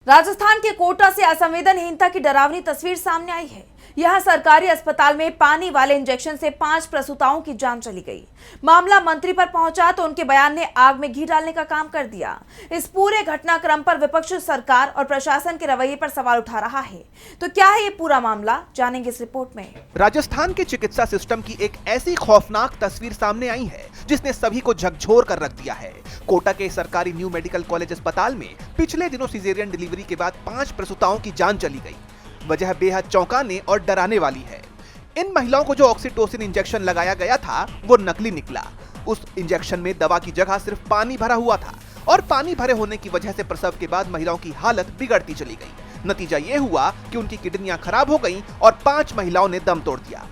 राजस्थान के कोटा से असंवेदनहीनता की डरावनी तस्वीर सामने आई है। यहां सरकारी अस्पताल में पानी वाले इंजेक्शन से 5 प्रसूताओं की जान चली गई। मामला मंत्री पर पहुंचा तो उनके बयान ने आग में घी डालने का काम कर दिया। इस पूरे घटनाक्रम पर विपक्ष सरकार और प्रशासन के रवैये पर सवाल उठा रहा है। तो क्या है ये पूरा मामला, जानेंगे इस रिपोर्ट में। राजस्थान के चिकित्सा सिस्टम की एक ऐसी खौफनाक तस्वीर सामने आई है जिसने सभी को झकझोर कर रख दिया है। कोटा के सरकारी न्यू मेडिकल कॉलेज अस्पताल में पिछले दिनों सिजेरियन डिलीवरी के बाद 5 प्रसूताओं की जान चली गई। वजह बेहद चौंकाने और डराने वाली है। इन महिलाओं को जो ऑक्सीटोसिन इंजेक्शन लगाया गया था वो नकली निकला। उस इंजेक्शन में दवा की जगह सिर्फ पानी भरा हुआ था और पानी भरे होने की वजह से प्रसव के बाद महिलाओं की हालत बिगड़ती चली गई। नतीजा ये हुआ कि उनकी किडनियां खराब हो गईं और 5 महिलाओं ने दम तोड़ दिया।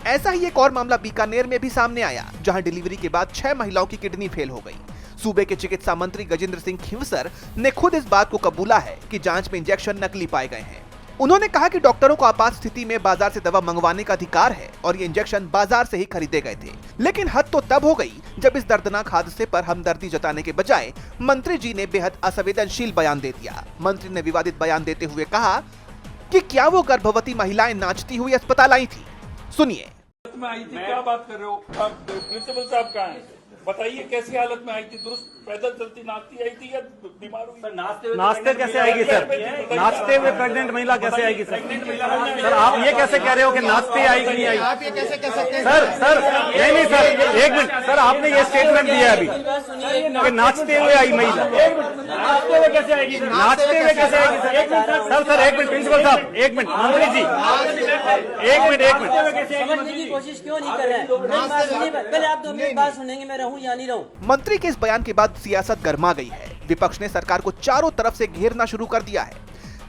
ऐसा ही एक और मामला बीकानेर में भी सामने आया, जहां डिलीवरी के बाद 6 महिलाओं की किडनी फेल हो गई। सूबे के चिकित्सा मंत्री गजेंद्र सिंह खींवसर ने खुद इस बात को कबूला है कि जांच में इंजेक्शन नकली पाए गए हैं। उन्होंने कहा कि डॉक्टरों को आपात स्थिति में बाजार से दवा मंगवाने का अधिकार है और ये इंजेक्शन बाजार से ही खरीदे गए थे। लेकिन हद तो तब हो गई जब इस दर्दनाक हादसे पर हमदर्दी जताने के बजाय मंत्री जी ने बेहद असंवेदनशील बयान दे दिया। मंत्री ने विवादित बयान देते हुए कहा कि क्या वो गर्भवती महिलाएं नाचती हुई अस्पताल आई थी। सुनिए। में आई थी, क्या बात कर रहे हो? प्रिंसिपल साहब कहाँ हैं? बताइए कैसी हालत में आई थी? दुरुस्त पैदल चलती नाचती आई थी या बीमार हुई? नाचते कैसे आएगी सर? नाचते हुए प्रेग्नेंट महिला कैसे आएगी सर? सर आप ये कैसे कह रहे हो कि नाचते आई कि नहीं आई? आप ये कैसे कह सकते हैं? सर नहीं सर, एक मिनट सर, आपने ये स्टेटमेंट दिया अभी कि नाचते हुए आई महिला। नाचते हुए कैसे आएगी सर? नाचते हुए कैसे आएगी सर? सर एक मिनट प्रिंसिपल साहब, एक मिनट मंत्री जी, एक मिनट समझने की कोशिश क्यों नहीं कर रहे हैं? पहले आप 2 मिनट बात सुनेंगे, मैं रहूं या नहीं रहूं। मंत्री के इस बयान के बाद सियासत गर्मा गई है। विपक्ष ने सरकार को चारों तरफ से घेरना शुरू कर दिया है।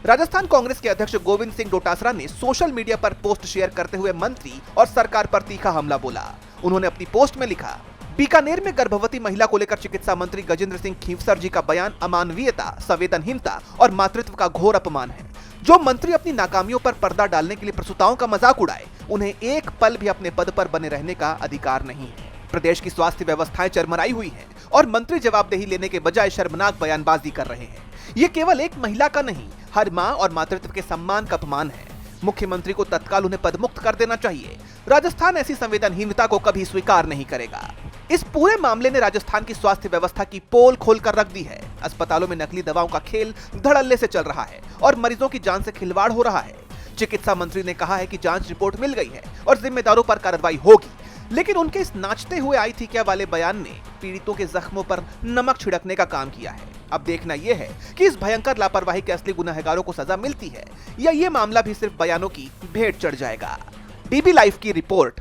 राजस्थान कांग्रेस के अध्यक्ष गोविंद सिंह डोटासरा ने सोशल मीडिया पर पोस्ट शेयर करते हुए मंत्री और सरकार पर तीखा हमला बोला। उन्होंने अपनी पोस्ट में लिखा, बीकानेर में गर्भवती महिला को लेकर चिकित्सा मंत्री गजेंद्र सिंह खींवसर जी का बयान अमानवीयता, संवेदनहीनता और मातृत्व का घोर अपमान है। जो मंत्री अपनी नाकामियों पर पर्दा डालने के लिए प्रसूताओं का मजाक उड़ाए, उन्हें एक पल भी अपने पद पर बने रहने का अधिकार नहीं है। प्रदेश की स्वास्थ्य व्यवस्थाएं चरमराई हुई हैं और मंत्री जवाबदेही लेने के बजाय शर्मनाक बयानबाजी कर रहे हैं। ये केवल एक महिला का नहीं, हर मां और मातृत्व के सम्मान का अपमान है। मुख्यमंत्री को तत्काल उन्हें पदमुक्त कर देना चाहिए। राजस्थान ऐसी संवेदनहीनता को कभी स्वीकार नहीं करेगा। इस पूरे मामले ने राजस्थान की स्वास्थ्य व्यवस्था की पोल खोलकर रख दी है। अस्पतालों में नकली दवाओं का खेल धड़ल्ले से चल रहा है और मरीजों की जान से खिलवाड़ हो रहा है। चिकित्सा मंत्री ने कहा है कि जांच रिपोर्ट मिल गई है और जिम्मेदारों पर कार्रवाई होगी, लेकिन उनके इस नाचते हुए आई थी क्या वाले बयान ने पीड़ितों के जख्मों पर नमक छिड़कने का काम किया है। अब देखना यह है कि इस भयंकर लापरवाही के असली गुनहगारों को सजा मिलती है या ये मामला भी सिर्फ बयानों की भेंट चढ़ जाएगा। डीबी लाइव की रिपोर्ट।